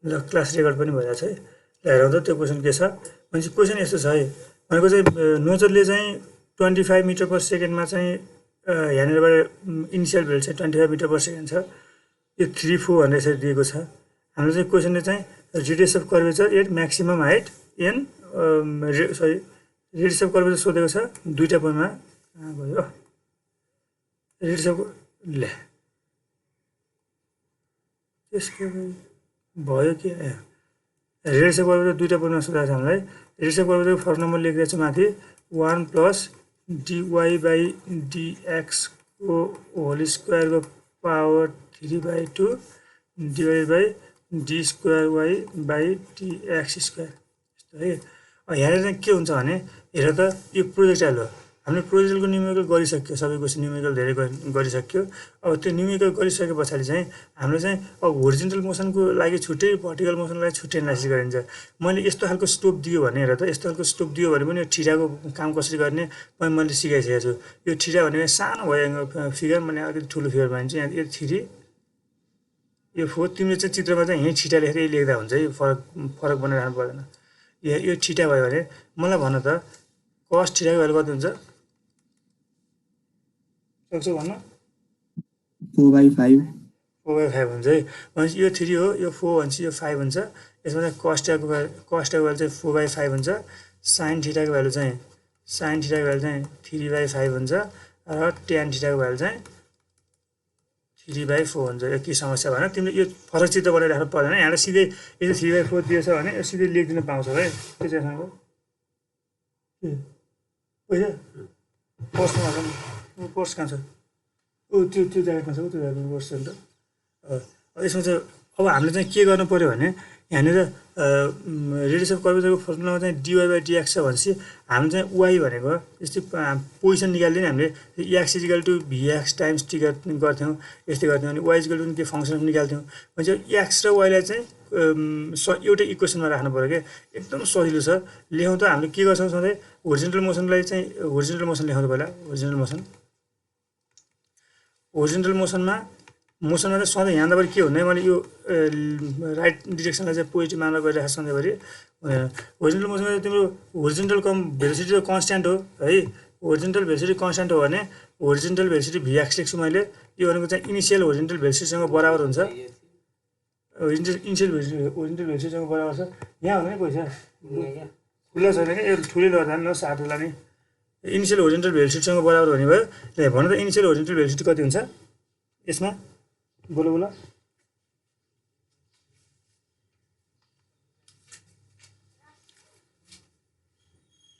ल class record पनि भइरहेको छ है। ल हेरौँ त त्यो क्वेसन के छ भनेपछि क्वेसन यस्तो छ है भनेको चाहिँ नोजलले चाहिँ 25 मिटर पर सेकेन्डमा चाहिँ यहाँनिरबाट इनिसियल भेल्यु चाहिँ 25 मिटर पर सेकेन्ड छ। यो 3 4 भनेर यसरी दिएको छ। हाम्रो चाहिँ क्वेसनले चाहिँ radius of curvature at maximum height and radius of curvature सोधेको छ दुईटा पोइन्टमा गयो रेडियस अफ ले त्यसको भयो कि रेडियस अफ कर्वेचर दुईटा पोइन्टमा सोधेको छ हामीलाई। रेडियस अफ कर्वेचरको फर्स्ट नम्बर लेखिरहेको छु माथि 1 प्लस dy/dx को होल स्क्वायरको power 3/2 divide by d square y/dx square यस्तो है। यहाँनिर चाहिँ के हुन्छ भने हेर त यो प्रोजेक्टाइल हो हामीले प्रोजेक्टाइलको न्युमेरिकल गरिसक्यो सबै क्वेसन न्युमेरिकल धेरै गरिसक्यो। अब त्यो न्युमेरिकल गरिसके पछाडि चाहिँ हाम्रो चाहिँ अब होरिजेन्टल मोसनको लागि छुट्टै भर्टिकल मोसनको लागि छुट्टै एनालाइसिस गरिन्छ। मैले यस्तो खालको स्टोप दियो भने हेर त यस्तो खालको स्टोप दियो भने पनि यो ठिटाको काम कसरी गर्ने मैले सिकाइसकेको छु। यो ठिटा भनेको सानो भयो फिगर भने अलिकति ठुलो फिगर भनिन्छ यहाँ यो 3 यो 4 तिम्रो चाहिँ चित्रमा चाहिँ यहीँ ठिटा लेखेर यही लेख्दा हुन्छ है फरक बनाइरहनु पर्दैन। यो ठिटा भयो भने मलाई भन त कस ठिटाको भ्यालु कति हुन्छ सक्छौ भन्न 4/5 हुन्छ है। भनेपछि यो 3 हो यो 4 भनेपछि यो 5 हुन्छ। यसमा चाहिँ कस ठिटाको भ्यालु चाहिँ 4/5 हुन्छ। साइन ठिटाको भ्यालु चाहिँ 3/5 हुन्छ र ट्यान ठिटाको भ्यालु चाहिँ 3/4 हुन्छ। यो के समस्या भएन तिमीले यो फरक चित्र बनाइराख्नु पर्दैन। यहाँले सिधै यो 3/4 दिएछ भने यो सिधै लेखिदिन पाउँछौ है। के चाहिँ खानु पैसा पर्समा पर्स कहाँ छ त्यो ज्याकेटमा छ त्यो ज्याकेटमा पर्स छ नि त। यसमा चाहिँ अब हामीले चाहिँ के गर्नु पर्यो भने यहाँनिर रेडियस अफ कर्वेचरको फर्मुलामा चाहिँ dy/dx छ भनेपछि हामी चाहिँ y भनेको यस्तै पोजिसन निकाल्दियो नि हामीले x = vx टाइम्स t गर्थ्यौँ यस्तै गर्थ्यौँ अनि y = के फङ्सन निकाल्थ्यौँ भनेपछि x र y लाई चाहिँ एउटै इक्वेसनमा राख्नु पर्यो क्या एकदम सजिलो छ। लेखौँ त हामीले के गर्छौँ सधैँ होरिजेन्टल मोसनलाई चाहिँ होरिजेन्टल मोसन लेखौँ त पहिला होरिजेन्टल मोसनमा चाहिँ सधैँ यहाँबाट के हुँदैन मैले यो राइट डिरेक्सनलाई चाहिँ पोजिटिभ मानेर गइरहेको सधैँभरि होरिजेन्टल मोसनमा चाहिँ तिम्रो होरिजेन्टल भेलोसिटी त कन्स्ट्यान्ट हो है। होरिजेन्टल भेलोसिटी कन्स्ट्यान्ट हो भने होरिजेन्टल भेलोसिटी vx लेख्छु मैले यो भनेको चाहिँ इनिसियल होरिजेन्टल भेलोसिटीसँग बराबर हुन्छ। इनिसियल भेलोसिटीसँग बराबर छ यहाँ हुँदैन पैसा खुल्ला छैन क्या यो ठुलै गर्दा नि ल साटोलाई नै इनिसियल होरिजेन्टल भेलोसिटीसँग बराबर हुने भयो। भन त इनिसियल होरिजेन्टल भेलोसिटी कति हुन्छ यसमा बोलो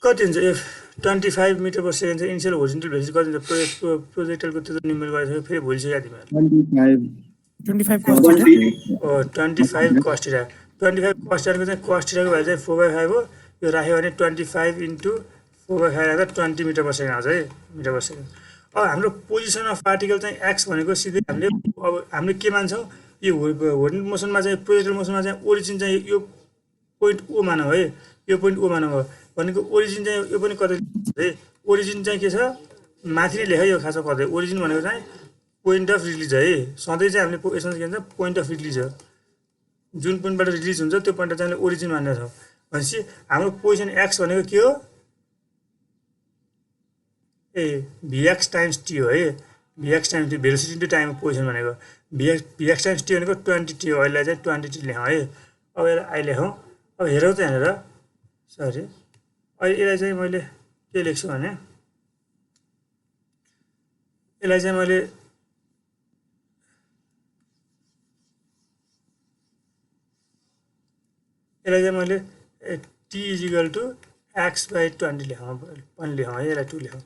कति हुन्छ यो 25 मिटर पर सेकेन्ड चाहिँ इनिसियल होरिजेन्टल भेलोसिटी कति हुन्छ प्रोजेक्टरको त्यो निमेल गरिसक्यो फेरि भुलिसक्यो तिमीहरू 25 cos theta 25 cos theta 25 cos theta को चाहिँ cos theta को भ्यालु चाहिँ 4/5 हो। यो राख्यो भने 25 × 4/5 राख्दा 20 मिटर पर सेकेन्ड आउँछ है मिटर पर सेकेन्ड। अब हाम्रो पोजिसन अफ पार्टिकल चाहिँ x भनेको सिधै हामीले के मान्छौँ यो होरिजेन्टल मोसनमा चाहिँ प्रोजेक्टल मोसनमा चाहिँ ओरिजिन चाहिँ यो पोइन्ट ओ मानौँ है यो पोइन्ट ओ मानौँ भनेको ओरिजिन चाहिँ यो पनि कतै है ओरिजिन चाहिँ के छ माथि नै लेख यो खासमा कतै ओरिजिन भनेको चाहिँ पोइन्ट अफ रिलिज है। सधैँ चाहिँ हामीले यसमा के भन्छ पोइन्ट अफ रिलिज हो जुन पोइन्टबाट रिलिज हुन्छ त्यो पोइन्ट चाहिँ हामीले ओरिजिन मानेका छौँ। भनेपछि हाम्रो पोजिसन x भनेको के हो vx टाइम्स t हो है vx times t velocity into time position भनेको vx टाइम्स t भनेको 20t हो। अहिले चाहिँ 20t लेखौँ है। अब यसलाई लेखौँ अब हेरौँ त यहाँनिर सरी अहिले यसलाई चाहिँ मैले के लेख्छु भने यसलाई चाहिँ मैले t = x/20 लेखौँ पनि लेखौँ है यसलाई 2 लेखौँ।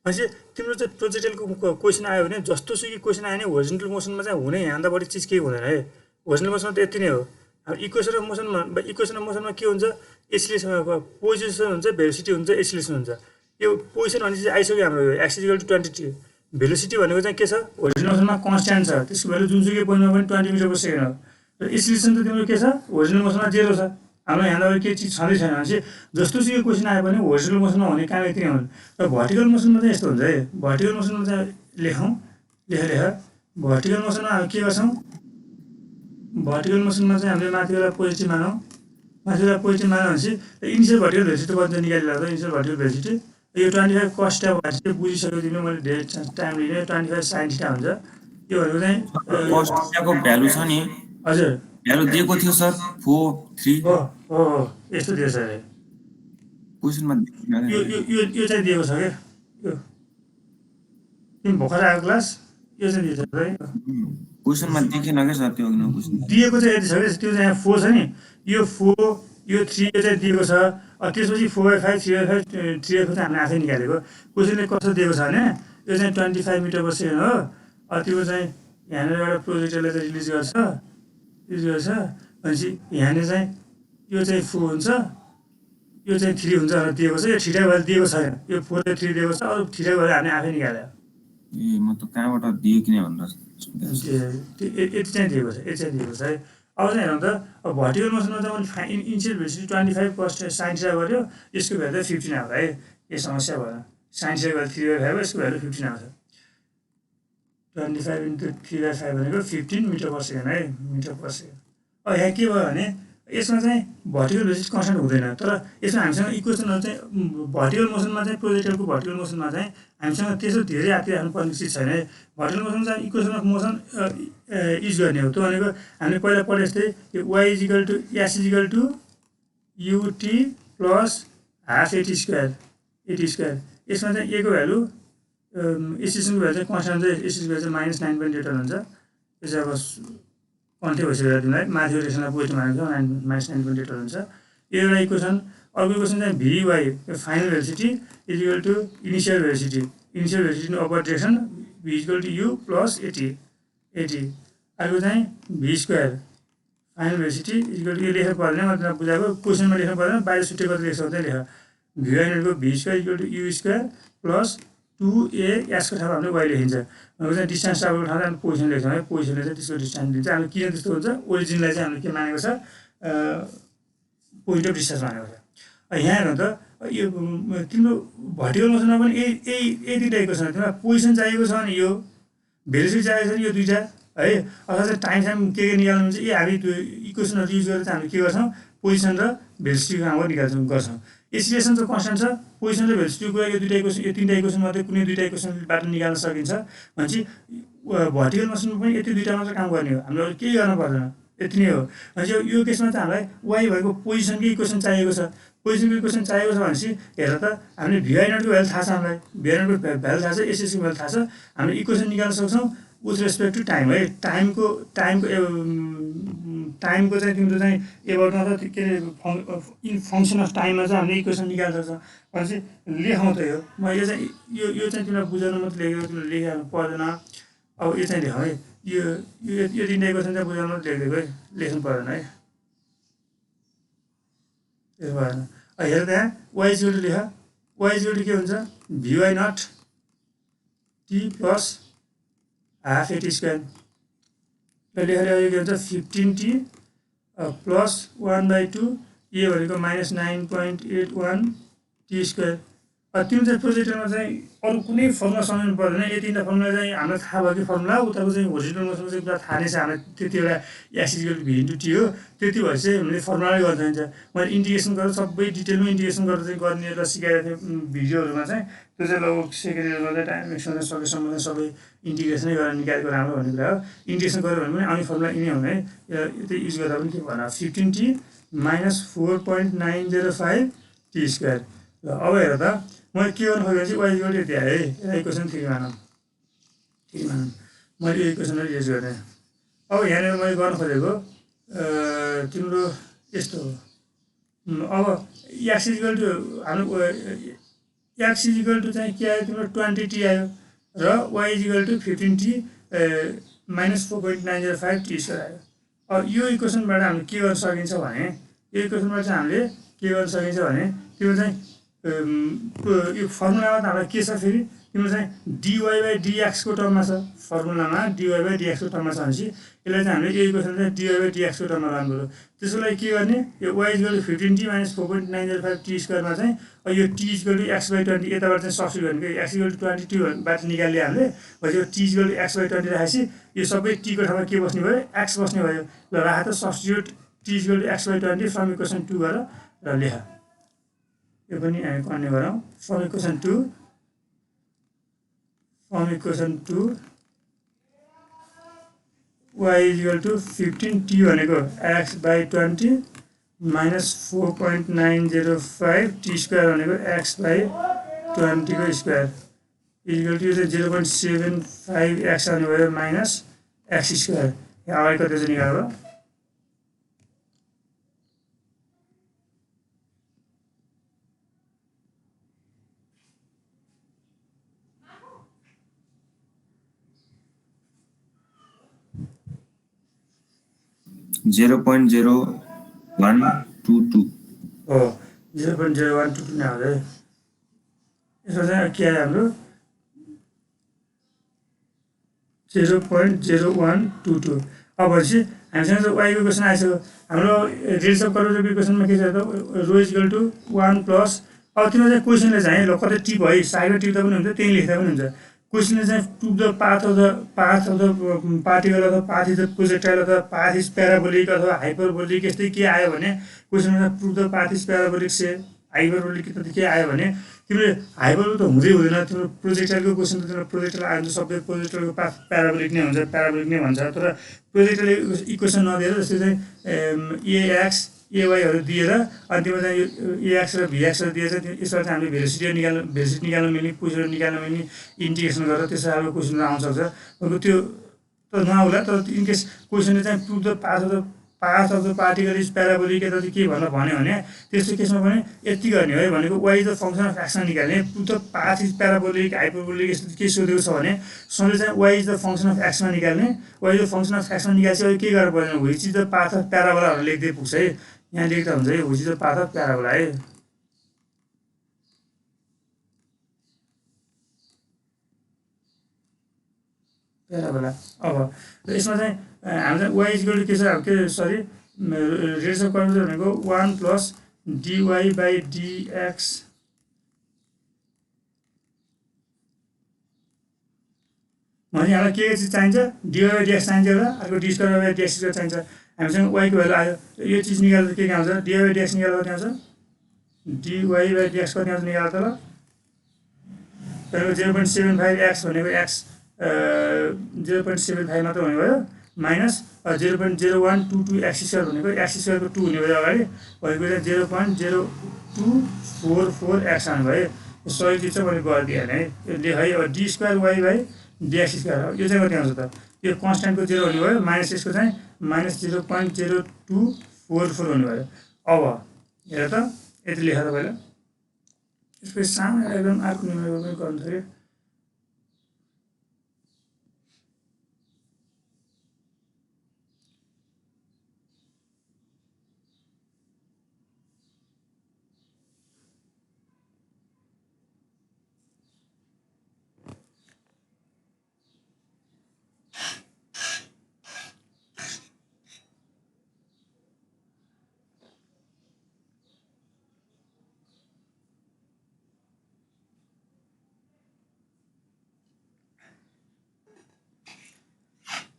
भनेपछि तिम्रो चाहिँ प्रोजेक्टलको क्वेसन आयो भने जस्तोसुकै क्वेसन आयो भने होरिजेन्टल मोसनमा चाहिँ हुने यहाँदा बढी चिज केही हुँदैन है। होरिजेन्टल मोसनमा त यति नै हो। अब इक्वेसन अफ मोसनमा के हुन्छ एसिलेसन पोजिसन हुन्छ भेलोसिटी हुन्छ एसिलेसन हुन्छ। यो पोजिसन भनेपछि आइसक्यो हाम्रो x = 20t भेलोसिटी भनेको चाहिँ के छ होरिजेन्टल मोसनमा कन्स्ट्यान्ट छ त्यसको भ्यालु जुनसुकै पोइन्टमा पनि 20 मिटर पर सेकेन्ड हो र एसिलेसन त तिम्रो के छ होरिजेन्टल मोसनमा 0 छ। हाम्रो यहाँबाट के चिज छँदै छैन भनेपछि जस्तोसुकै क्वेसन आयो भने होरिजेन्टल मोसनमा हुने काम यति नै हुन्छ। र भर्टिकल मोसनमा चाहिँ यस्तो हुन्छ है भर्टिकल मोसनमा चाहिँ लेखौँ लेख भर्टिकल मोसनमा हामी के गर्छौँ भर्टिकल मोसनमा चाहिँ हामीले माथिबाट पोजिटिभ मानौँ, माथिबाट पोजिटिभ मानौँ भनेपछि इनिसियल भर्टिकल भेलोसिटी कति निकालेर त इनिसियल भर्टिकल भेलोसिटी यो 25 cos θ भनेपछि बुझिसक्यो तिमीले, मैले धेरै टाइम लिने 25 sin θ हुन्छ। यो भनेको चाहिँ cos θ को भ्यालु छ नि, हजुर भ्यालु दिएको थियो सर 4 3 हो हो हो यस्तो दिएछ अरे, क्वेसनमा यो यो यो यो चाहिँ दिएको छ क्या, यो तिमी भर्खर आएको क्लास, यो चाहिँ दिएको छ है, क्वेसनमा देखेन के सर त्यो क्वेसन दिएको चाहिँ यति छ क्या, त्यो चाहिँ 4 छ नि, यो 4 यो 3 यो चाहिँ दिएको छ। त्यसपछि 4/5 3/5 3/5 चाहिँ हामीले आफै निकालेको। क्वेसनले कस्तो दिएको छ भने यो चाहिँ 25 मिटर पर सेकेन्ड हो, त्यो चाहिँ यहाँनिर एउटा प्रोजेक्टरले चाहिँ रिलिज गर्छ भनेपछि यहाँनिर चाहिँ यो चाहिँ 4 हुन्छ, यो चाहिँ 3 हुन्छ भनेर दिएको छ। यो ठिटा भएर दिएको छैन, यो 4 र 3 दिएको छ, अरू ठिटा भएर हामीले आफै निकाल्यो। ए म त कहाँबाट दियो किन भनेर यति चाहिँ दिएको छ, यति चाहिँ दिएको छ है। अब चाहिँ हेरौँ त, अब भर्टिकल मोसनमा चाहिँ मैले इनिसियल भेलोसिटी 25 cos sin θ गऱ्यो, यसको भ्यालु 15 आउँछ है, यो समस्या भएन। sin θ को भ्यालु 3/5 यसको भ्यालु 15 आउँछ। 25 × 3/5 भनेको 15 मिटर पर सेकेन्ड है, मिटर पर सेकेन्ड। अब यहाँ के भयो भने यसमा चाहिँ भर्टिकल भेलोसिटी कन्स्ट्यान्ट हुँदैन, तर यसमा हामीसँग इक्वेसनहरू चाहिँ भर्टिकल मोसनमा चाहिँ प्रोजेक्टरको भर्टिकल मोसनमा चाहिँ हामीसँग त्यसो धेरै आँकिराख्नु पर्ने चिज छैन है। भर्टिकल मोसनमा चाहिँ इक्वेसन अफ मोसन युज गर्ने हो। त्यो भनेको हामीले पहिला पढे जस्तै यो y = ut plus half eighty square, यसमा चाहिँ a को भ्यालु एसिसनको भ्यालु चाहिँ कन्स्ट्यान्ट चाहिँ एसिसको भ्यालु चाहिँ -9.8 हुन्छ। यो चाहिँ अब कन्थे भइसक्यो तिमीलाई, माथि रेसनलाई पोजिटिभ मानेको छ, -9.8 हुन्छ। यो एउटा इक्वेसन। अर्को इक्वेसन चाहिँ vy final velocity equal to initial velocity in upper direction v = u plus a t. अर्को चाहिँ v square final velocity equal to, यो लेख्नु पर्दैन, मतलब बुझाएको, क्वेसनमा लेख्नु पर्दैन, बाहिर छुट्टै गरेर लेख्छौ चाहिँ लेख, vy को v square equal to u square plus 2a s को ठाउँमा हामीले y लेखिन्छ। भनेको चाहिँ डिस्टेन्स ट्राभलको ठाउँमा हामीले पोजिसन लेख्छौँ है, पोजिसनले चाहिँ त्यसको डिस्टेन्स दिन्छ। हामीले किन त्यस्तो हुन्छ, ओरिजिनलाई चाहिँ हामीले के मानेको छ, पोइन्ट अफ डिस्टेन्स मानेको छ। यहाँ हेर्नु त, यो तिम्रो भर्टिकल मोसनमा पनि यही दुइटा इक्वेसन, तिमीलाई पोजिसन चाहिएको छ भने यो, भेलोसिटी चाहिएको छ भने यो दुइटा है, अथवा चाहिँ टाइम के निकाल्नु हुन्छ, हामी त्यो इक्वेसनहरू युज गरेर चाहिँ हामीले के गर्छौँ, पोजिसन र भेलोसिटीको कामहरू गर्छौँ। एसिलेसन त कन्स्ट्यान्ट छ, पोजिसन र भेलोसिटीको यो दुइटा इक्वेसन, यो तिनवटा इक्वेसन मध्ये कुनै दुइटा इक्वेसनबाट निकाल्न सकिन्छ भनेपछि भर्टिकल मोसनमा पनि यति दुइटा मात्र काम गर्ने हो, हामीले अरू केही गर्न पर्दैन, यति नै हो। भनेपछि यो केसमा चाहिँ हामीलाई y भएको पोजिसनकै इक्वेसन चाहिएको छ। पोजिसनको इक्वेसन चाहिएको छ भनेपछि हेर त, हामीले vy0 को भ्यालु थाहा छ, हामीलाई vy0 को भ्यालु थाहा छ, एसएसको भ्यालु थाहा छ, हामीले इक्वेसन निकाल्न सक्छौँ विथ रेस्पेक्ट टु टाइम है। टाइमको चाहिँ तिम्रो चाहिँ एबाउट मतलब के अरे फङ्सन अफ टाइममा चाहिँ हामीले इक्वेसन निकाल्न सक्छौँ भनेपछि लेखौँ त। यो मैले चाहिँ यो चाहिँ तिमीलाई बुझाउन मात्रै लेखेको, तिमीले लेख्नु पर्दैन। अब यो चाहिँ लेखौँ है, यो तिनवटा इक्वेसन चाहिँ बुझाउन मात्रै लेखिदिएको है, लेख्नु पर्दैन है, त्यो भएन। हेर त्यहाँ y = लेख, y = के हुन्छ, vy0 t plus half eighty square लेखेर यो के हुन्छ 15t प्लस 1/2 ए भनेको -9.81 t स्क्वायर। तिम्रो चाहिँ प्रोजेक्टरमा चाहिँ अरू कुनै फर्मुला सम्झाउनु पर्दैन, यो तिनवटा फर्मुला चाहिँ हामीलाई थाहा भयो कि फर्मुला उताको चाहिँ होरिजोनल मोसनको चाहिँ पुरा थाहा नै छ हामीलाई, त्यति एउटा x = v × t हो, त्यति भएपछि चाहिँ हामीले फर्मुलै गर्न चाहिन्छ। मैले इन्टिग्रेसन गरेर सबै डिटेलमा इन्टिग्रेसन गरेर चाहिँ गर्ने र सिकाएको थिएँ भिडियोहरूमा चाहिँ, त्यो चाहिँ लगभग सेकेन्ड इयरमा चाहिँ टाइम एक्सटेन्सन सकेसम्म चाहिँ सबै इन्टिग्रेसनै गरेर निकालेको राम्रो भन्ने कुरा हो। इन्टिग्रेसन गऱ्यो भने पनि आउने फर्मुला यिनै हुने है, त्यो युज गर्दा पनि के भन, 15t - 4.905 t स्क्वायर। ल अब हेर त, मैले के गर्नु खोजेको चाहिँ y = यति आयो है, यसलाई इक्वेसन 3 मानौँ, मैले यो इक्वेसनलाई युज गरेँ। अब यहाँनिर मैले गर्न खोजेको तिम्रो यस्तो हो। अब x = हाम्रो x = चाहिँ के आयो तिम्रो 20t आयो र y = 15t - 4.905 t स्क्वायर आयो। अब यो इक्वेसनबाट हामीले के गर्न सकिन्छ भने, यो इक्वेसनबाट चाहिँ हामीले के गर्न सकिन्छ भने, त्यो चाहिँ यो फर्मुलामा त हामीलाई के छ, फेरि तिम्रो चाहिँ dy/dx को टर्ममा छ फर्मुलामा dy/dx को टर्ममा छ भनेपछि यसलाई चाहिँ हामीले यो इक्वेसन चाहिँ dy/dx को टर्ममा लानु पर्यो त्यसको लागि के गर्ने यो y = 15t - 4.905 t स्क्वायरमा चाहिँ यो t = x/20 यताबाट चाहिँ सब्स्टिट्युट गर्ने x = 22 बाट निकाल्ने हामीले भनेको t = x/20 राखेपछि यो सबै t को ठाउँमा के बस्ने भयो x बस्ने भयो ल राख त substitute t = x/20 from equation 2 गर र लेख यो पनि हामी गर्ने गरौँ फ्रम इक्वेसन 2 y = 15t भनेको x/20 minus 4.905 t स्क्वायर भनेको x/20 को स्क्वायर इक्वल टु 0.75x आउने भयो माइनस x स्क्वायर यहाँ अगाडि कति चाहिँ निकाल्यो 0.0122 हो 0.0122 नै आउँछ है यसमा चाहिँ के आयो हाम्रो 0.0122 अब भनेपछि हामीसँग त y को इक्वेसन आइसक्यो हाम्रो रेट्स अफ कर्वेचरको इक्वेसनमा के छ त रो इक्वल टु 1 प्लस अब तिम्रो चाहिँ क्वेसनले चाहिँ ल कतै टिप है साइडमा टिप्दा पनि हुन्छ त्यही लेख्दा पनि हुन्छ क्वेसनले चाहिँ to the path of the particle अथवा पाथ इज द प्रोजेक्टाइल अथवा पाथ इज प्याराबोलिक अथवा हाइपरबोलिक यस्तै के आयो भने क्वेसनमा prove the path is parabolic से हाइपरबोलिक त के आयो भने तिम्रो हाइपरबोलिक त हुँदै हुँदैन तिम्रो प्रोजेक्टाइलको क्वेसन त तिम्रो प्रोजेक्टाइल आयो भने सबै प्रोजेक्टाइलको पाथ प्याराबोलिक नै हुन्छ प्याराबोलिक नै भन्छ तर प्रोजेक्टाइल इक्वेसन नदिएर जस्तै चाहिँ एएक्स एवाईहरू दिएर अनि त्यसमा चाहिँ एएक्स र भिएक्सहरू दिएर चाहिँ यसबाट चाहिँ हामीले भेलोसिटी निकाल्न मिल्ने पोजिसन निकाल्न मिल्ने इन्टिग्रेसन गरेर त्यसो खालको क्वेसनहरू आउन सक्छ त्यो त नआउला तर इनकेस क्वेसनले चाहिँ prove the path of the particle is प्याराबोलिक यता चाहिँ के भनेर भन्यो भने त्यस्तो केसमा पनि यति गर्ने है भनेको y the function of x निकाल्ने prove the path is parabolic hyperbolic यस्तो के सोधेको छ भने सधैँ चाहिँ y is the function of एक्समा निकाल्ने वाइ द फङ्सन अफ एक्समा निकालेपछि के गर्नु पर्दैन which is the path of प्याराबोलाहरू लेख्दै पुग्छ है यहाँ लेख्दा हुन्छ है which is the path of parabola है प्याराबोला अब यसमा चाहिँ हाम्रो चाहिँ वाइ इक्वल टु के छ के सरी रेट्स अफ कर्वेचर भनेको 1 प्लस dy/dx भने हामीलाई के चाहिन्छ dy/dx चाहिन्छ एउटा अर्को d²/dx चाहिन्छ हामीसँग y को भ्यालु आयो यो चिज निकाल्दा के आउँछ dy/dx निकाल्दा कति आउँछ dy/dx कति आउँछ निकाल्दा त ल तपाईँको 0.75x भनेको x 0.75 मात्र हुने भयो माइनस 0.0122x² भनेको x² को 2 हुने भयो अगाडि भएको चाहिँ 0.0244x आउनु भयो सही चिज चाहिँ मैले गरिदिएँ है यो लेख है अब d²y/dx² यो चाहिँ कति आउँछ त यो कन्स्ट्यान्टको 0 हुने भयो माइनस यसको चाहिँ माइनस 0.0244 हुने भयो अब हेर त यति लेख त पहिला यसको सानो एकदम अर्को नियमले पनि गर्नु थियो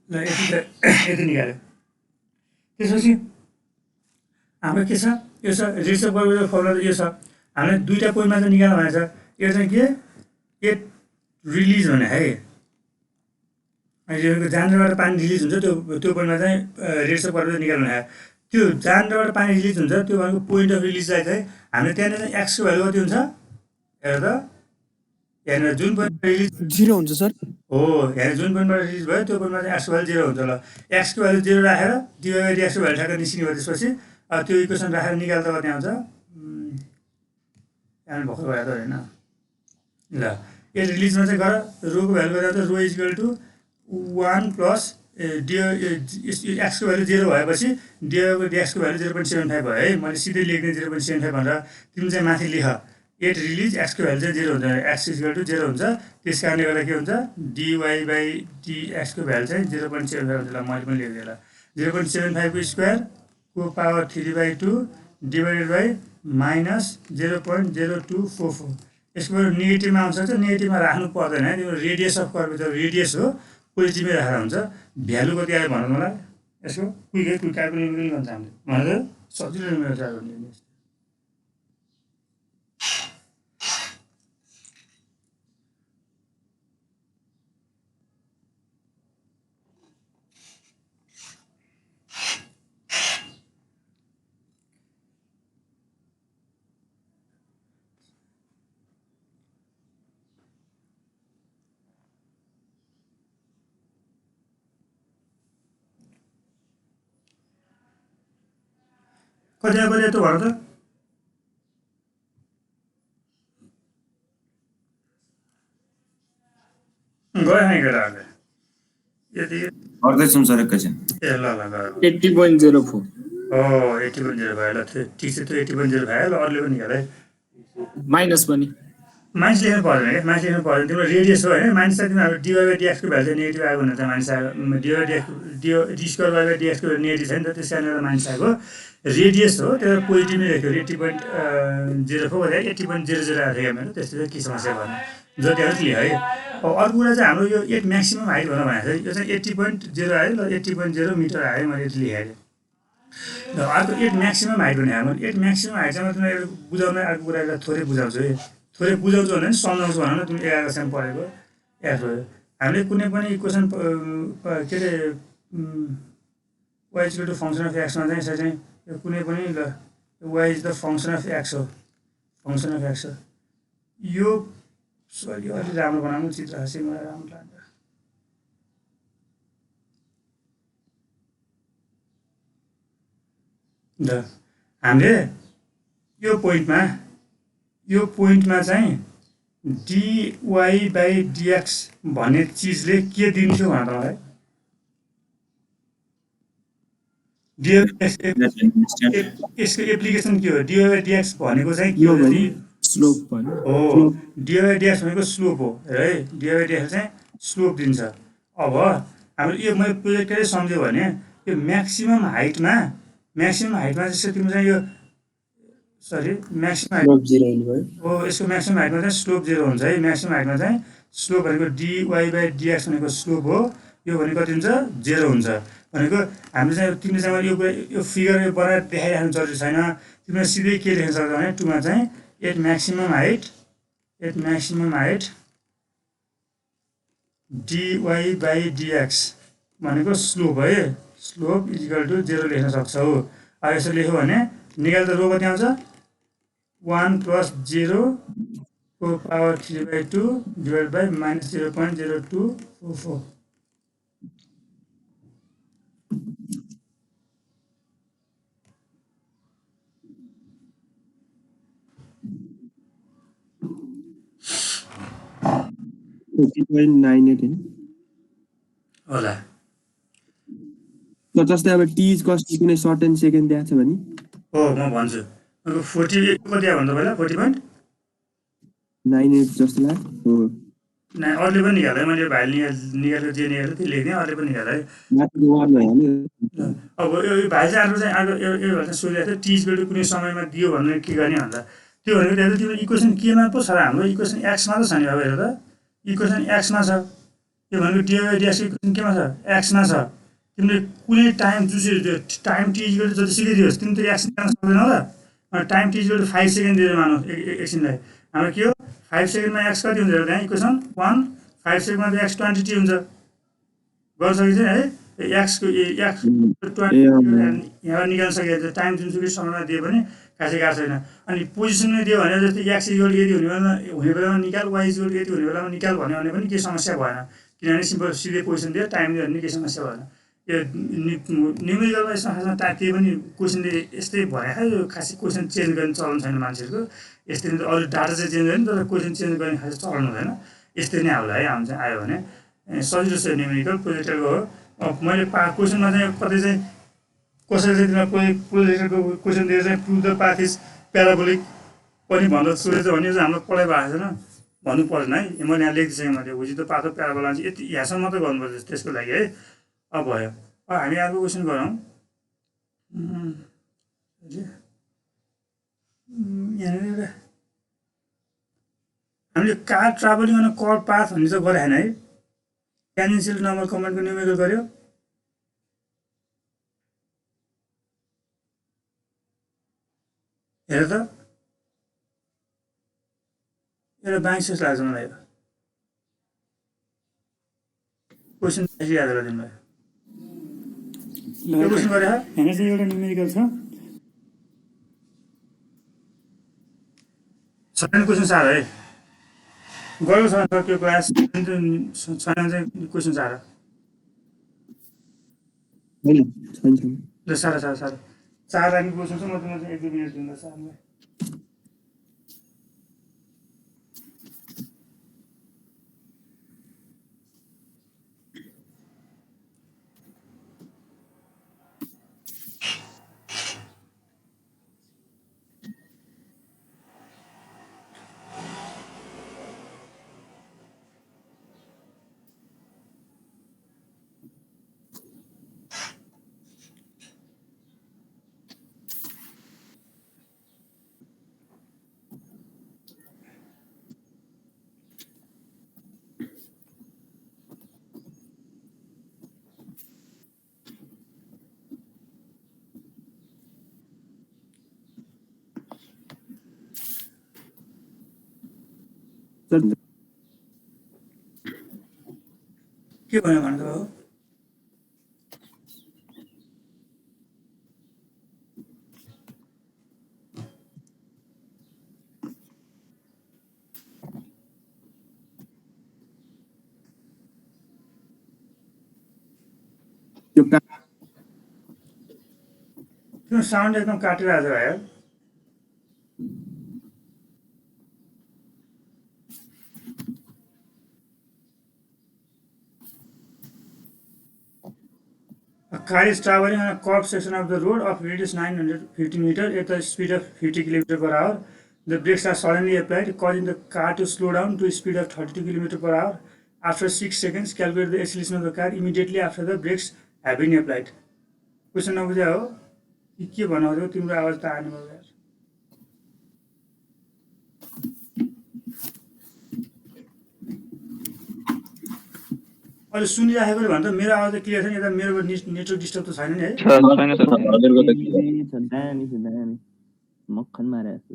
ल यति निकाल्यो त्यसपछि हाम्रो के छ यो छ रेट्स अफ कर्वेचर फर्मुला यो छ हामीले दुईटा पोइन्टमा चाहिँ निकाल्नु भनेको छ यो चाहिँ के एट रिलिज भने है यो जान्डरबाट पानी रिलिज हुन्छ त्यो पोइन्टमा चाहिँ रेट्स अफ कर्वेचर निकाल्नु भनेको त्यो जान्डरबाट पानी रिलिज हुन्छ त्यो भनेको पोइन्ट अफ रिलिजलाई चाहिँ हामीले त्यहाँनिर चाहिँ एक्सको भ्यालु कति हुन्छ हेर त यहाँनिर जुन पोइन्ट रिलिज 0 हुन्छ सर हो यहाँ जुन पोइन्टबाट रिलिज भयो त्यो पोइन्टमा चाहिँ एक्सको भ्यालु 0 हुन्छ ल एक्सको भ्यालु 0 राखेर dy/dx को भ्यालु ठ्याक्क निस्किने भयो त्यसपछि त्यो इक्वेसन राखेर निकाल्दा कति आउँछ यहाँ भर्खर भयो त होइन ल यो रिलिजमा चाहिँ गर रोको भ्यालु कति आउँछ rho equal to 1 plus एक्सको value 0 भएपछि dy/dx को भ्यालु 0.75 भयो है मैले सिधै लेख्ने 0.75 भनेर तिमी चाहिँ माथि लेख एट रिलिज एक्सको भ्यालु चाहिँ 0 हुन्छ एक्स इक्वल टु 0 हुन्छ त्यस कारणले गर्दा के हुन्छ डिवाई बाई डिएक्सको भ्यालु चाहिँ 0.75 हुन्छ ल मैले पनि लेख्दै ल 0.75 को स्क्वायरको पावर 3/2 डिभाइडेड बाई माइनस 0.0244 यसको नेगेटिभमा आउन सक्छ नेगेटिभमा राख्नु पर्दैन है त्यो रेडियस अफ कर्भ त रेडियस हो पोजिटिभमै राखेर हुन्छ भ्यालु कति आयो भन्नु मलाई यसको क्विक क्याल्कुलेट पनि गर्छ हामीले भनेर सजिलो मेरो ट्राई गर्ने कति आयो त भन त गयो नि केटाहरूले यति गर्दैछौँ सर एकैछिन ए ल ल ल 80.04 हो 80.0 भयो ल ठिक छ त्यो 80.0 भयो ल अरूले पनि हेर है माइनस पनि माइनस लेख्नु पर्दैन क्या माइनस लेख्नु पर्दैन तिम्रो रेडियस हो होइन माइनस चाहिँ तिमीहरू डिवाई बाई डिएक्सको भ्यालु चाहिँ नेगेटिभ आयो भने त माइनस आयो dy dx d square by डिएक्सको नेगेटिभ छ नि त त्यस कारणले गर्दा माइनस आएको रेडियस हो त्यो पोजिटिभ नै लेख्यो 80.04 भन्दा 80.00 आएको थियो क्या मेरो त्यस्तो चाहिँ के समस्या भएन जति आयो त्यही है अब अर्को कुरा चाहिँ हाम्रो यो 8 म्याक्सिमम हाइट भनेर भनेको छ यो चाहिँ 80.0 आयो ल 80.0 मिटर आयो मैले यति लेखेँ र अर्को 8 म्याक्सिमम हाइट भने हाम्रो 8 म्याक्सिमम हाइट चाहिँ म तिमीलाई बुझाउन अर्को कुरालाई थोरै बुझाउँछु है थोरै बुझाउँछु भने सम्झाउँछु भनौँ न तिमी 11 कक्षामा पढेको एफ हामीले कुनै पनि इक्वेसन के अरे y equal to function of एक्समा चाहिँ यसरी चाहिँ कुनै पनि ल y is the function of x हो फङ्सन अफ एक्स हो यो सरी अलिक राम्रो बनाउनु चित्र हाँसी मलाई राम्रो लाग्छ ल हामीले यो पोइन्टमा चाहिँ डिवाई बाई डिएक्स भन्ने चिजले के दिन्थ्यो भन तपाईँलाई यसको एप्लिकेसन के हो डिवाई बाई डिएक्स भनेको चाहिँ के हो स्लोप भन्नु हो डिवाई बाई डिएक्स भनेको स्लोप हो है डिवाई बाई डिएक्स चाहिँ स्लोप दिन्छ अब हाम्रो यो मैले प्रोजेक्टरै सम्झ्यो भने यो म्याक्सिमम हाइटमा चाहिँ तिम्रो चाहिँ यो सरी म्याक्सिमम हाइट हो यसको म्याक्सिमम हाइटमा चाहिँ स्लोप 0 हुन्छ है म्याक्सिमम हाइटमा चाहिँ स्लोप भनेको डिवाई बाई डिएक्स भनेको स्लोप हो यो भनेको कति हुन्छ 0 हुन्छ भनेको हामीले चाहिँ तिमीले चाहिँ यो फिगर बनाएर देखाइराख्नु जरुरी छैन तिमीले सिधै के लेख्न सक्छौ भने 2 मा चाहिँ 8 maximum height d y by d x भनेको स्लोप है स्लोप इक्वल टु 0 लेख्न सक्छौ अब यसो लेख्यो भने निकाल्दा रो कति आउँछ 1 + 0 को पावर 3/2 डिवाइड बाई माइनस 0.0244 होला जस्तै अब टी इज कस्ट कुनै सर्ट एन्ड सेकेन्ड दिएको छ भने हो म भन्छु 48 कति आयो भन्दा पहिला 40.98 जस्तो लाग्यो हो ना अरूले पनि निकाल्यो मैले भाइले निकालेको जे निकाल्यो त्यो लेख्ने अरूले पनि निकाल्यो है माथि वान भइहाल्यो अब यो भाइ चाहिँ अर्को चाहिँ अर्को यो भन्छ सोधिरहेको थियो टिज भेल्यु कुनै समयमा दियो भने के गर्ने भन्दा त्यो भनेको त्यहाँ तिम्रो इक्वेसन केमा पो छ र हाम्रो इक्वेसन एक्समा त छ नि अब हेर त इक्वेसन एक्समा छ यो भनेको डिवाई डिएक्स इक्वेसन केमा छ एक्समा छ तिमीले कुनै टाइम जुन टाइम टी इक्वल जतिसुकै दियोस् तिमी त एक्स निकाल्न सक्दैनौ र टाइम टी इक्वल 5 सेकेन्ड दिएर मानौँ एकछिनलाई हाम्रो के हो 5 सेकेन्डमा एक्स कति हुन्छ त्यहाँ इक्वेसन 1 5 सेकेन्डमा त एक्स 20 हुन्छ गर्न सकिन्छ है एक्सको एक्स 20 यहाँ निकाल्न सकिन्छ टाइम जुनसुकै समयमा दियो भने खासै गाह्रो छैन अनि पोजिसनमै दियो भने जस्तै एक्स इक्वल यति हुने बेलामा निकाल वाइ इक्वल यति हुने बेलामा निकाल भन्यो भने पनि केही समस्या भएन किनभने सिम्पल सिधै पोजिसन दियो टाइम दियो भने केही समस्या भएन यो न्युमेरिकलमा यसमा खासमा केही पनि क्वेसनले यस्तै भयो यो खासै क्वेसन चेन्ज गर्ने चलन छैन मान्छेहरूको यस्तै अरू डाटा चाहिँ चेन्ज गर्ने तर क्वेसन चेन्ज गर्ने खासै चलन हुँदैन यस्तै नै हामीलाई है हामी चाहिँ आयो भने सजिलो छ न्युमेरिकल प्रोजेक्टरको हो अब मैले क्वेसनमा चाहिँ कतै चाहिँ कसैले चाहिँ प्रोजेक्टरको क्वेसन दिएर चाहिँ प्रुभ द पाथ इज प्याराबोलिक पनि भन्दा सुरु चाहिँ भने हाम्रो पढाइ भएको छैन भन्नु पर्दैन है मैले यहाँ लेखिसकेँ मैले हुजी त पातो प्याराबोला चाहिँ यति यहाँसम्म मात्रै गर्नुपर्छ त्यसको लागि है अब भयो अब हामी अर्को क्वेसन गरौँ यहाँनिर एउटा हामीले car travelling on curve path भन्ने चाहिँ गरेको छैन है ट्यान्जेन्सियल नम्बर कमान्डको न्युमेरिकल गर्यो हेर त एउटा बाइक जस्तो लाग्छ मलाई यो क्वेसन याद गरिदिनु भयो यो क्वेसन गरे यहाँ चाहिँ एउटा न्युमेरिकल छ सेकेन्ड क्वेसन साह्रो है गएको छ त्यो क्लास छैन चाहिँ क्वेसन साह्रो ल साह्रो साह्रो साह्रो चार लाइन क्वेसन छ म चाहिँ एक दुई मिनट दिँदा साह्रो के भन्यो भन्नु हो त्यो साउन्ड एकदम काटिरहेको छ भाइ A car is traveling on a curved section of the road of radius 950 meters at the speed of 50 km per hour. The brakes are suddenly applied, causing the car to slow down to a speed of 32 km per hour. After 6 seconds, calculate the acceleration of the car immediately after the brakes have been applied. Question नबुझ्या हो के भनाउँथ्यौ तिम्रो आवाज त आएन भयो यार अहिले सुनिराखेकोले भन्दा मेरो आवाज त क्लियर छैन यता मेरो नेटवर्क डिस्टर्ब त छैन नि है छैन सर हजुरको त छ दानी मक्खन मारे जस्तो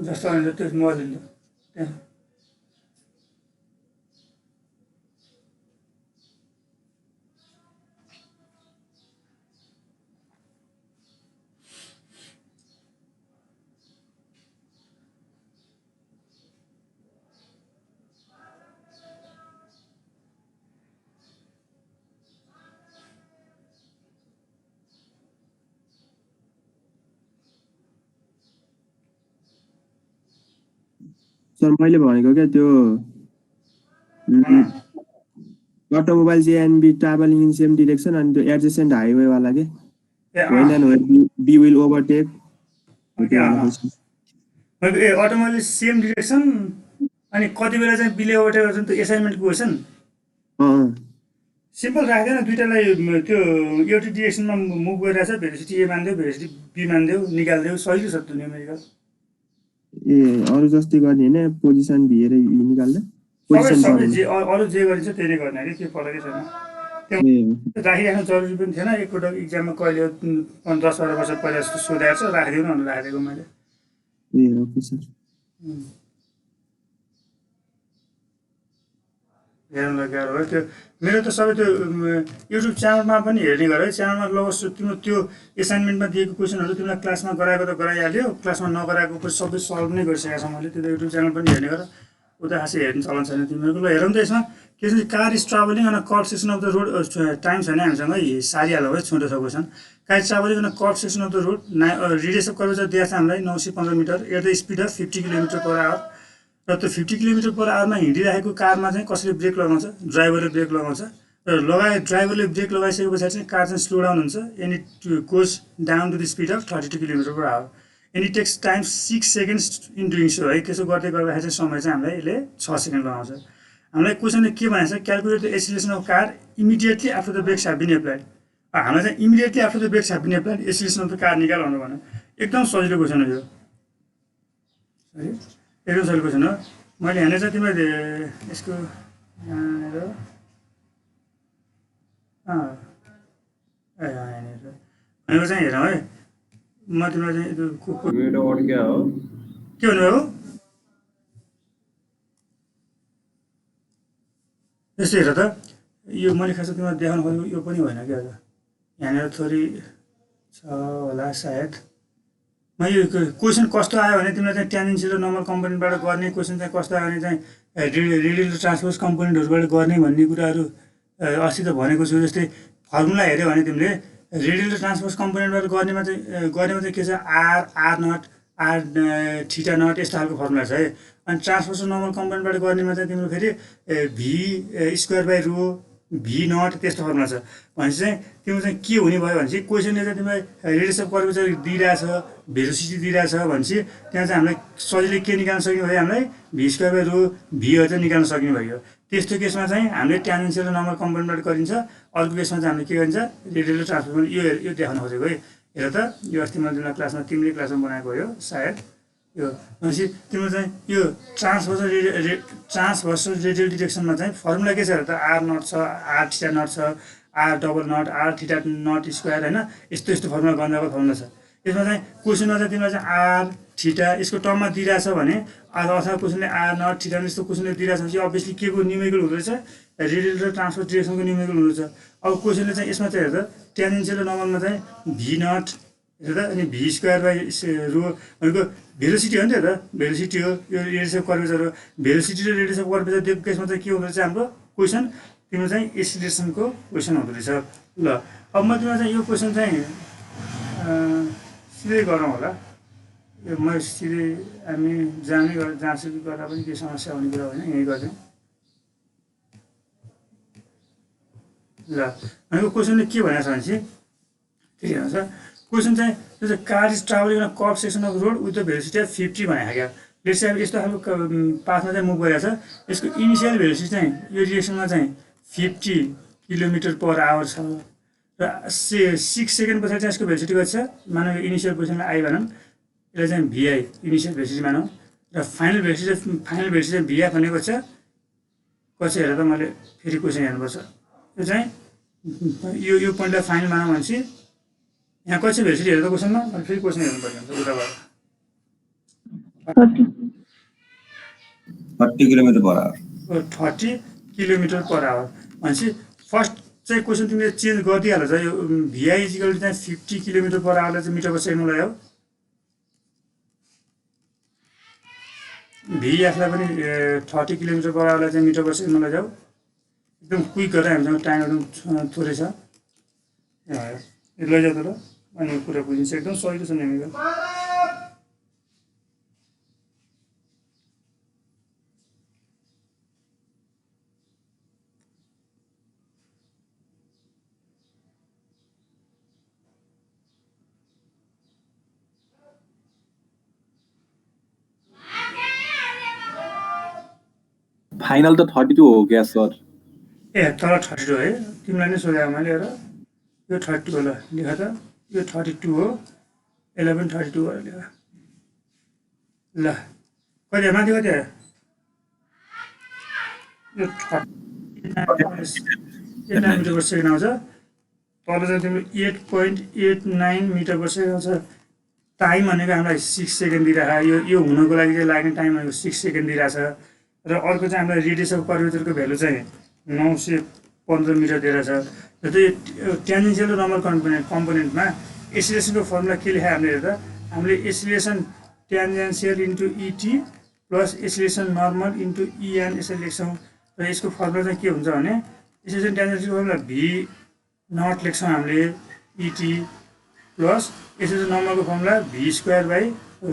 जस्तो भने त्यो मोबाइल त्यहाँ सर मैले भनेको क्या त्यो अटोमोबाइल चाहिँ and travelling in same direction अनि त्यो एडजेसेन्ट हाइवे वाला के when and where we will overtake A automobile same direction अनि कति बेला चाहिँ बिले ओभरटेक गर्छ त्यो एसाइनमेन्ट क्वेसन सिम्पल राख्दैन दुईटालाई त्यो एउटै डिरेक्सनमा मुभ गरिरहेछ भेलोसिटी ए मान्देऊ भेलोसिटी बी मान्देऊ निकाल्देऊ सजिलो छ त्यो न्युमेरिकल ए अरु जस्तै गर्ने हैन पोजिसन भिएर निकाल्दा पोजिसन जे अरु जे गरिन्छ त्यही नै गर्ने के फरकै छैन त्यो राखिराख्नु जरुरी पनि थिएन एकपल्ट इक्जाममा कहिले 10-12 वर्ष पहिला जस्तो सोधेको छ राखिदिउँ न भनेर राखेको मैले ए ओके सर हेर्नुलाई गाह्रो हो त्यो मेरो त सबै त्यो युट्युब च्यानलमा पनि हेर्ने गरेँ च्यानलमा लगभग तिम्रो त्यो एसाइनमेन्टमा दिएको क्वेसनहरू तिमीलाई क्लासमा गराएको त गराइहाल्यो क्लासमा नगराएको सबै सल्भ नै गरिसकेको छ मैले त्यो त युट्युब च्यानल पनि हेर्ने गर उता खासै हेर्नु चलन छैन तिमीहरूको। ल हेरौँ त यसमा के छ, car is travelling on a curve section of the road. Time छैन हामीसँग, सारिहालौँ है, छोटो छ क्वेसन। Car is travelling on a curve section of the road, radius of curvature दिएको छ हामीलाई 915 metre, at the speed of 50 kilometre per hour. र त्यो 50 किलोमिटर पर आवरमा हिँडिरहेको कारमा चाहिँ कसले ब्रेक लगाउँछ, ड्राइभरले ब्रेक लगाउँछ। र ड्राइभरले ब्रेक लगाइसके पछाडि चाहिँ कार चाहिँ स्लो डाउन हुन्छ, and it goes down to the speed of 32 kilometre per hour, and it takes time 6 seconds in doing so है। त्यसो गर्दै गर्दाखेरि चाहिँ समय चाहिँ हामीलाई यसले 6 सेकेन्ड लगाउँछ। हामीलाई क्वेसनले के भनेको छ, calculate the acceleration of car immediately after the brakes have been applied. हामीलाई चाहिँ immediately after the brakes have been applied acceleration of the car निकाल्नु भने एकदम सजिलो क्वेसन हो यो है, एकदम सजिलो क्वेसन हो। मैले यहाँनिर चाहिँ तिमीलाई यसको यहाँनिर भनेको चाहिँ हेरौँ है, म तिमीलाई चाहिँ के भन्नुभयो यस्तो हेर त, यो मैले खास तिमीलाई देखाउनु खोजेको यो पनि होइन क्या त, यहाँनिर थोरै छ होला सायद। म यो क्वेसन कस्तो आयो भने तिमीलाई चाहिँ ट्यान्जेन्सियल र नर्मल कम्पोनेन्टबाट गर्ने क्वेसन चाहिँ कस्तो आयो भने चाहिँ रेडियल र ट्रान्सभर्स कम्पोनेन्टहरूबाट गर्ने भन्ने कुराहरू अस्ति त भनेको छु। जस्तै फर्मुला हेऱ्यो भने तिमीले रेडियल र ट्रान्सभर्स कम्पोनेन्टबाट गरेमा चाहिँ के छ, r naught, r theta naught, यस्तो खालको फर्मुला छ है। अनि ट्रान्सभर्स र नर्मल कम्पोनेन्टबाट गर्नेमा चाहिँ तिम्रो फेरि v square by rho v not त्यस्तो फर्मुला छ। भनेपछि चाहिँ तिम्रो चाहिँ के हुने भयो भनेपछि क्वेसनले चाहिँ तिमीलाई रेडियस अफ कर्भेचर दिइरहेछ, भेलोसिटी दिइरहेछ भनेपछि त्यहाँ चाहिँ हामीलाई सजिलै के निकाल्न सक्ने भयो, हामीलाई भी स्क्वायर बाई रो भीहरू चाहिँ निकाल्न सक्ने भयो। त्यस्तो केसमा चाहिँ हामीले ट्यान्जेन्सियल र नर्मल कम्पोनेन्टबाट गरिन्छ। अर्को केसमा चाहिँ हामीले के गरिन्छ, रेडियल र ट्रान्सभर्स। यो देखाउन खोजेको है, हेर त, यो अस्ति मैले क्लासमा तिमीले क्लासमा बनाएको हो यो सायद। यो भनेपछि तिम्रो चाहिँ यो ट्रान्सभर्सल रेडियल डिरेक्सनमा चाहिँ फर्मुला के छ हेर त, आर नट छ, आर थीटा नट छ, r double naught, r theta naught square होइन, यस्तो यस्तो फर्मुला गन्दाको फर्मुला छ। यसमा चाहिँ क्वेसनमा चाहिँ तिमीलाई चाहिँ आर थीटा यसको टर्ममा दिइरहेछ भने, अथवा क्वेसनले आर नट थीटा यस्तो क्वेसनले दिइरहेछ भने अभियसली के को न्युमेरिकल हुँदो रहेछ, रेडियल र ट्रान्सभर्स डिरेक्सनको न्युमेरिकल हुँदो रहेछ। अब क्वेसनले चाहिँ यसमा चाहिँ हेर त, ट्यान्जेन्सियल र नर्मलमा चाहिँ भी नट हेर त, अनि भी स्क्वायर बाई रो भनेको भेलोसिटी हो नि त, हेर भेलोसिटी हो, यो रेडियस अफ कर्भेचर हो। भेलोसिटी र रेडियस अफ कर्भेचर दिएको केसमा चाहिँ के हुँदो रहेछ हाम्रो क्वेसन, तिम्रो चाहिँ एक्सिलेरेसनको क्वेसन हुँदो रहेछ। ल अब म तिमीलाई चाहिँ यो क्वेसन चाहिँ सिधै गरौँ होला, यो म सिधै हामी जाँछु कि गर्दा पनि केही समस्या हुने कुरा होइन, यहीँ गरिदिउँ। ल भनेको क्वेसनले के भनेको छ भनेपछि के भन्छ, क्वेसन चाहिँ त्यो चाहिँ car is travelling on curve section of road with the velocity of 50 भनेको क्या। लेट्स चाहिँ अब यस्तो खालको पाथमा चाहिँ मुभ गरिरहेको छ, यसको इनिसियल भेलोसिटी चाहिँ यो डिरेक्सनमा चाहिँ 50 किलोमिटर पर आवर छ, र 6 सेकेन्ड पछाडि चाहिँ यसको भेलोसिटी कति छ, मानौँ यो इनिसियल पोजिसनलाई आई भनौँ, यसलाई चाहिँ भिआई इनिसियल भेलोसिटी मानौँ, र फाइनल भेलोसिटी चाहिँ भिआई भनेको छ कति हेर त, मैले फेरि क्वेसन हेर्नुपर्छ। यो चाहिँ यो पोइन्टलाई फाइनल मानौँ भनेपछि यहाँ कति भेलोसिटी हेर त क्वेसनमा, मैले फेरि क्वेसन हेर्नुपर्ने हुन्छ उताबाट। 30 kilometre per our, 30 kilometre per our भनेपछि फर्स्ट चाहिँ क्वेसन तिमीले चेन्ज गरिदिइहाल्छ। यो भिआई इजिकल चाहिँ 50 किलोमिटर पर आवरलाई चाहिँ मिटर पर सेकेन्डमा ल्यायो, भिएफलाई पनि 30 किलोमिटर पर आवरलाई चाहिँ मिटर पर सेकेन्डमा लैजाऊ। एकदम क्विक गरेर हामीसँग टाइम एकदम थोरै छ, लैजाऊ त ल, अनि कुरा बुझिन्छ, एकदम सजिलो छ न्युमेरिकल। फाइनल त 32 हो क्या सर? ए तल 32 है, तिमीलाई नै सोधेको मैले। हेर यो 32 हो, ल लेख त, यो 32 हो, यसलाई पनि 32 गरेर लेख। ल कति माथि कति आयो, यो 89 मिटर पर सेकेन्ड आउँछ, तल चाहिँ तिम्रो 8.89 मिटर पर सेकेन्ड आउँछ। टाइम भनेको हामीलाई 6 सेकेन्ड दिइरहेको, यो हुनको लागि चाहिँ लाग्ने टाइम भनेको 6 सेकेन्ड दिइरहेछ। र अर्को चाहिँ हामीलाई रेडियस अफ कर्भेचरको भ्यालु चाहिँ 915 मिटर दिएर छ। र त्यो ट्यान्जेन्सियल र नर्मल कम्पोनेन्टमा एक्सिलेरेसनको फर्मुला के लेखायो हामीले हेर्दा, हामीले acceleration tangential into e t plus acceleration normal into e n यसरी लेख्छौँ र यसको फर्मुला चाहिँ के हुन्छ भने एक्सिलेरेसन टेन्जेन्सीको फर्मुला भी नट लेख्छौँ हामीले इटी प्लस एक्सिलेरेसन नर्मलको formula v square by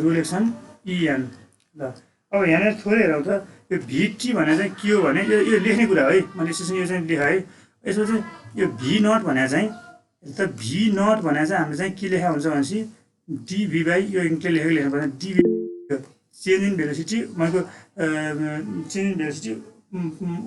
rho लेख्छौँ इएन ल अब यहाँनिर थोरै हेरौँ त यो भिटी भने चाहिँ के हो भने यो लेख्ने कुरा है मैले एक्सिलेरेसन यो चाहिँ लेखेँ है यसमा चाहिँ यो भी नट भने चाहिँ त भी नट भने चाहिँ हामीले चाहिँ के लेखा हुन्छ भनेपछि डिभी बाई यो इङ्कले लेखेको लेख्नुपर्छ डिभी चेन्ज इन भेलोसिटी भनेको change in velocity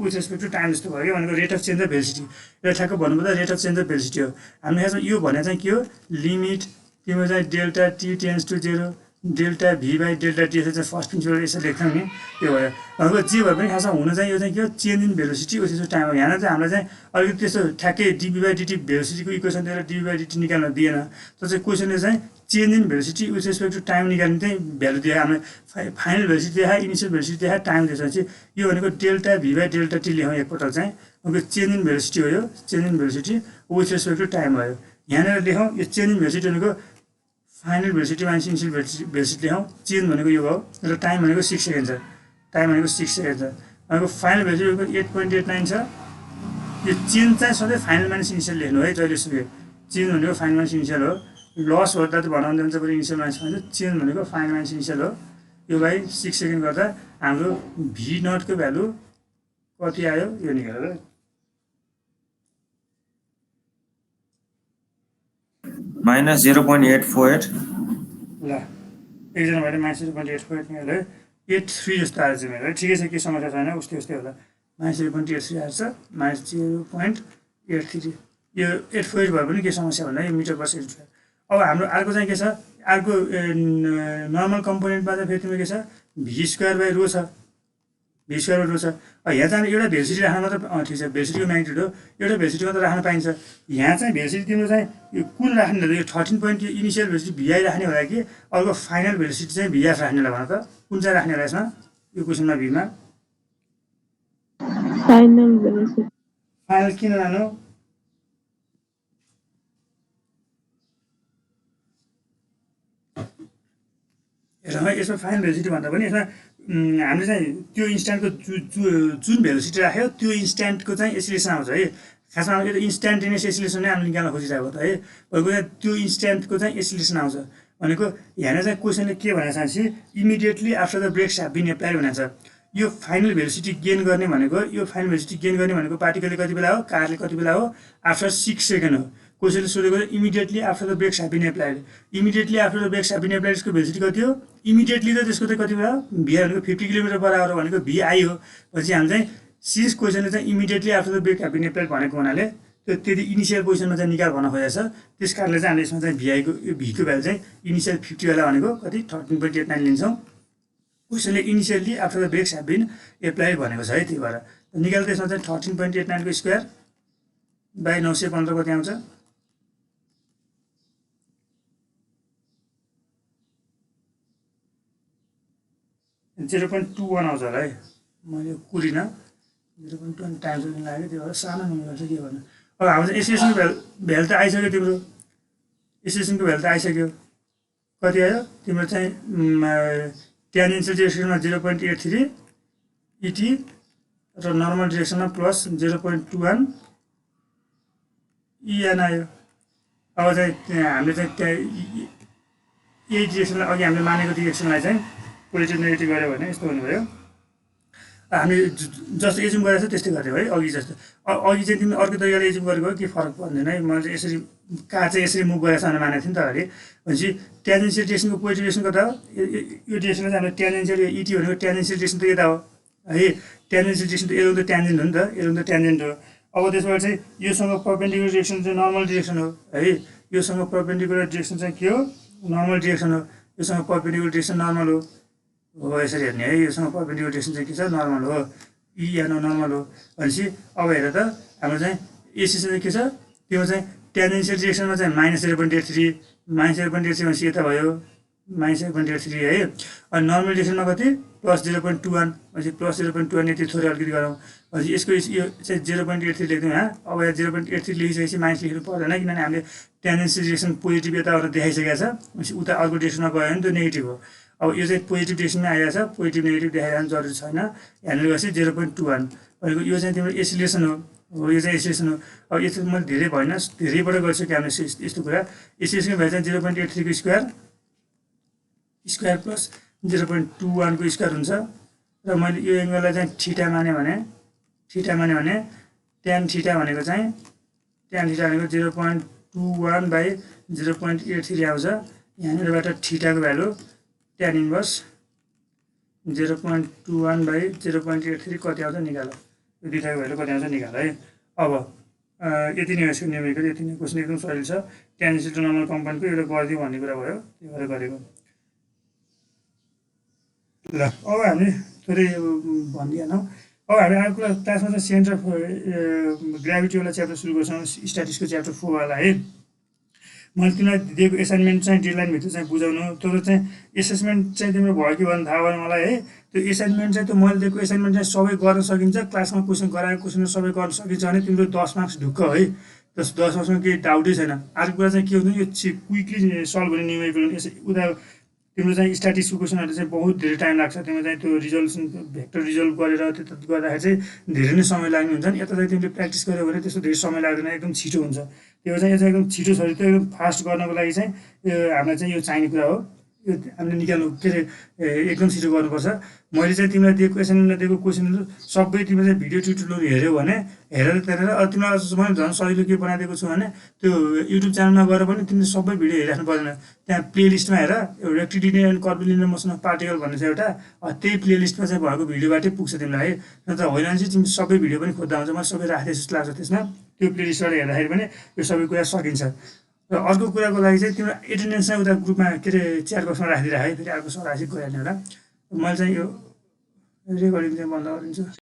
with respect to time जस्तो भयो क्या भनेको rate of change of velocity र ठ्याक्क भन्नुपर्दा rate of change of velocity हो हामीले खासमा यो भने चाहिँ के हो लिमिट तिम्रो चाहिँ delta t tends to 0 delta v by delta t यसरी चाहिँ फर्स्ट प्रिन्सिपल यसरी लेख्छौँ नि त्यो भयो भनेको जे भए पनि खासमा हुन चाहिँ यो चाहिँ के हो change in velocity with respect time हो यहाँ चाहिँ हामीलाई चाहिँ अलिकति त्यस्तो ठ्याक्कै डिबी बाई डिटी भेलोसिटीको इक्वेसन दिएर डिबी बाई डिटी निकाल्न दिएन तर चाहिँ क्वेसनले चाहिँ change in velocity with respect to time निकाल्ने चाहिँ भ्यालु दिए हामीले फाइनल भेलोसिटी देखायो इनिसियल भेलोसिटी देखायो टाइम दिएपछि यो भनेको delta v by delta t लेखौँ एकपल्ट चाहिँ उनको चेन्ज इन भेलोसिटी हो यो change in velocity with respect to time भयो यहाँनिर लेखौँ यो चेन्ज इन भेलोसिटी भनेको final velocity minus initial velocity लेखौँ चेन्ज भनेको यो भयो र टाइम भनेको 6 सेकेन्ड छ टाइम भनेको 6 सेकेन्ड छ भनेको फाइनल भेलोसिटी 8.89 छ यो चेन्ज चाहिँ सधैँ फाइनल माइनस इनिसियल लेख्नु है जहिले सुके चेन्ज भनेको फाइनल माइनस इनिसियल हो लस गर्दा त बनाउँदै हुन्छ बरु इनिसियल माइनस भन्छ चेन्ज भनेको फाइनल माइनस इनिसियल हो यो बाई 6 सेकेन्ड गर्दा हाम्रो भी नटको भ्यालु कति आयो यो निकालेर माइनस 0.848 ल एकजना भएर माइनस 0.848 निकाल्यो 83 जस्तो आएछ मेरो है ठिकै छ के समस्या छैन उस्तै उस्तै होला माइनस 0.83 आएछ माइनस 0.83 यो 84 भए पनि के समस्या भन्दा यो मिटर पर सेकेन्ड स्क्वायर अब हाम्रो अर्को चाहिँ के छ अर्को नर्मल कम्पोनेन्टमा चाहिँ फेरि तिम्रो के छ भी स्क्वायर बाई रो छ भी स्क्वायर बाई रो छ यहाँ चाहिँ एउटा भेलोसिटी राख्न मात्र ठिक छ भेलोसिटीको म्याग्निट्युड हो एउटा भेलोसिटी मात्र राख्न पाइन्छ यहाँ चाहिँ भेलोसिटी तिम्रो चाहिँ यो कुन राख्ने यो 13 पोइन्ट इनिसियल भेलोसिटी भिआई राख्ने होला कि अर्को फाइनल भेलोसिटी चाहिँ भिएफ राख्ने होला भन त कुन चाहिँ राख्ने होला यसमा यो क्वेसनमा भीमा फाइनल भेलोसिटी फाइनल किन लानु हेर यसमा फाइनल भेलोसिटी भन्दा पनि यसमा हामीले चाहिँ त्यो इन्स्ट्यान्टको जुन भेलोसिटी राख्यो त्यो इन्स्ट्यान्टको चाहिँ एसिलेसन आउँछ है खासमा यो त इन्स्ट्यान्टेनियस एसिलेसन नै हामीले निकाल्न खोजिरहेको त है भनेको त्यो इन्स्ट्यान्टको चाहिँ एसिलेसन आउँछ भनेको यहाँनिर चाहिँ क्वेसनले के भनेको छ भनेपछि immediately after the brakes have been applied भनेको छ यो फाइनल भेलोसिटी गेन गर्ने भनेको यो फाइनल भेलोसिटी गेन गर्ने भनेको पार्टिकलले कति बेला हो कारले कति बेला हो आफ्टर 6 सेकेन्ड हो क्वेसनले सोधेको immediately after the brakes have been applied immediately after the brakes have been applied यसको भेलोसिटी कति हो इमिडिएटली त त्यसको चाहिँ कति बेला भिआर भनेको 50 किलोमिटर पर आवर भनेको भिआई हो पछि हामी चाहिँ सिस क्वेसनले चाहिँ immediately after the brake have been applied भनेको हुनाले त्यो त्यति इनिसियल पोजिसनमा चाहिँ निकाल भन्न खोजेको छ त्यस कारणले चाहिँ हामीले यसमा चाहिँ भिआईको यो भीको भ्यालु चाहिँ इनिसियल 50 वाला भनेको कति 13.89 लिन्छौँ क्वेसनले initially after the brakes have been applied भनेको छ है त्यही भएर निकाल्दा यसमा चाहिँ 13.89 को स्क्वायर बाई 915 कति आउँछ 0.21 आउँछ होला है मैले कुरिनँ 0.21 टाइम्स लाग्यो त्यो भएर सानो नम्बर चाहिँ के गर्नु अब हाम्रो चाहिँ एसिएसनको भ्यालु त आइसक्यो तिम्रो एसिएसनको भ्यालु त आइसक्यो कति आयो तिम्रो चाहिँ टेन्जेन्सियल डिरेक्सनमा 0.83 इटी र नर्मल डिरेक्सनमा प्लस 0.21 इएन आयो अब चाहिँ हामीले चाहिँ त्यहाँ यही डिरेक्सनलाई अघि हामीले मानेको डिरेक्सनलाई चाहिँ पोजिटिभ नेगेटिभ गऱ्यो भने यस्तो हुनुभयो हामी जस्तो एजुम गरेको छ त्यस्तै गर्थ्यौँ है अघि जस्तो अघि चाहिँ तिमीले अर्को तरिकाले एजुम गरेको के फरक पर्दैन है मैले चाहिँ यसरी कार चाहिँ यसरी मुभ गरेर सानो मानेको थिएँ नि त अगाडि भनेपछि टेन्जेन्सियल डिरेक्सनको पोजिटिभ डिरेक्सन कता हो यो डिरेक्सनमा चाहिँ हामीले टेन्जेन्सियल इटी भनेको टेन्जेन्सियल डिरेक्सन त यता हो है टेन्जेन्सियल डिरेक्सन त एलोङ द ट्यान्जेन्ट हो नि त एलोङ द ट्यान्जेन्ट हो अब त्यसबाट चाहिँ योसँग परपेन्डिकुलर डिरेक्सन चाहिँ नर्मल डिरेक्सन हो है योसँग परपेन्डिकुलर डिरेक्सन चाहिँ के हो नर्मल डिरेक्सन हो योसँग परपेन्डिकुलर डिरेक्सन नर्मल हो यसरी हेर्ने है योसँग परपेन्डिकुलर डिरेक्सन चाहिँ के छ नर्मल हो इएन नर्मल हो भनेपछि अब हेर त हाम्रो चाहिँ एसी चाहिँ के छ त्यो चाहिँ टेन्जेन्सियल डिरेक्सनमा चाहिँ माइनस 0.83 भनेपछि यता भयो माइनस 0.83 है अनि नर्मल डिरेक्सनमा कति प्लस 0.21 भनेपछि प्लस 0.21 यति थोरै अलिकति गरौँ भनेपछि यसको यो चाहिँ 0.83 लेख्यौँ यहाँ अब यहाँ 0.83 लेखिसकेपछि माइनस लेख्नु पर्दैन किनभने हामीले टेन्जेन्सियल डिरेक्सन पोजिटिभ यताबाट देखाइसकेको छ भनेपछि उता अर्को डिरेक्सनमा गयो भने त्यो नेगेटिभ हो अब यो चाहिँ पोजिटिभ डिरेक्सनमा आइरहेको छ, पोजिटिभ नेगेटिभ देखाइरहनु जरुरी छैन। ह्यान्डल गरेपछि 0.21 भनेको यो चाहिँ तिम्रो एसिलेसन हो, यो चाहिँ एसिलेसन हो। अब यस्तो मैले धेरै भएन, धेरैबाट गरिसकेँ हामीले यस्तो कुरा। एसिलेसन भए चाहिँ 0.83 को स्क्वायर प्लस 0.21 को स्क्वायर हुन्छ। र मैले यो एङ्गललाई चाहिँ थीटा माने भने tan थीटा भनेको चाहिँ 0.21 बाई 0.83 आउँछ। यहाँनिरबाट थीटाको भ्यालु tan इन्भर्स 0.21 बाई 0.83 कति आउँछ निकाल। यो दुईटाको भ्यालु कति आउँछ निकाल है। अब यति नै हो न्युमेरिकल, यति नै क्वेसन एकदम सजिलो छ। tan इज टु नर्मल कम्पाउन्डको एउटा गरिदिउँ भन्ने कुरा भयो, त्यो भएर गरेको। ल अब हामी थोरै भनिदिएनौँ। अब हामी अर्को कुरा क्लासमा चाहिँ सेन्टर अफ ग्राभिटीवाला च्याप्टर सुरु गर्छौँ, स्ट्याटिक्सको च्याप्टर 4 वाला है। मैले तिमीलाई दिएको एसाइनमेन्ट चाहिँ डेडलाइनभित्र चाहिँ बुझाउनु। तर चाहिँ एसेसमेन्ट चाहिँ तिम्रो भयो कि भन्ने थाहा भएन मलाई है। त्यो एसाइनमेन्ट चाहिँ त्यो मैले दिएको एसाइनमेन्ट चाहिँ सबै गर्न सकिन्छ, क्लासमा क्वेसन गराएको क्वेसनहरू सबै गर्न सकिन्छ भने तिम्रो 10 मार्क्स ढुक्क है। 10 मार्क्समा केही डाउटै छैन। अर्को कुरा चाहिँ के हुन्छ यो क्विकली सल्भ गर्ने न्युमेरिकल उता तिम्रो चाहिँ स्ट्याटिक्सको क्वेसनहरू चाहिँ बहुत धेरै टाइम लाग्छ। तिम्रो चाहिँ त्यो रिजल्युसन भेक्टर रिजल्भ गरेर त्यो गर्दाखेरि चाहिँ धेरै नै समय लाग्ने हुन्छ नि। यता चाहिँ तिमीले प्र्याक्टिस गर्यो भने त्यस्तो धेरै समय लाग्दैन, एकदम छिटो हुन्छ। त्यो चाहिँ यो चाहिँ एकदम छिटो छ, त्यो एकदम फास्ट गर्नको लागि चाहिँ हामीलाई चाहिँ यो चाहिने कुरा हो। यो हामीले निकाल्नु के अरे एकदम छिटो गर्नुपर्छ। मैले चाहिँ तिमीलाई दिएको एसाइनमेन्टमा दिएको क्वेसनहरू सबै तिमीले चाहिँ भिडियो ट्युटोरियल हेऱ्यौ भने हेरेर तिमीलाई मैले झन् सजिलो के बनाइदिएको छु भने त्यो युट्युब च्यानलमा गएर पनि तिमीले सबै भिडियो हेरिराख्नु पर्दैन। त्यहाँ प्लेलिस्टमा हेर, एउटा rectilinear and curvilinear motion of particle भन्ने छ एउटा, त्यही प्लेलिस्टमा चाहिँ भएको भिडियोबाटै पुग्छ तिमीलाई है। नत्र होइन भने चाहिँ तिमी सबै भिडियो पनि खोज्दा हुन्छ। मैले सबै राखेको जस्तो लाग्छ त्यसमा, त्यो प्लेलिस्टबाट हेर्दाखेरि पनि यो सबै कुरा सकिन्छ। र अर्को कुराको लागि चाहिँ तिम्रो एटेन्डेन्स चाहिँ उता ग्रुपमा के अरे च्याट बक्समा राखिदिएर है, फेरि अर्को सर आएपछि गइहाल्ने होला। मैले चाहिँ यो रेकर्डिङ चाहिँ बन्द गरिदिन्छु।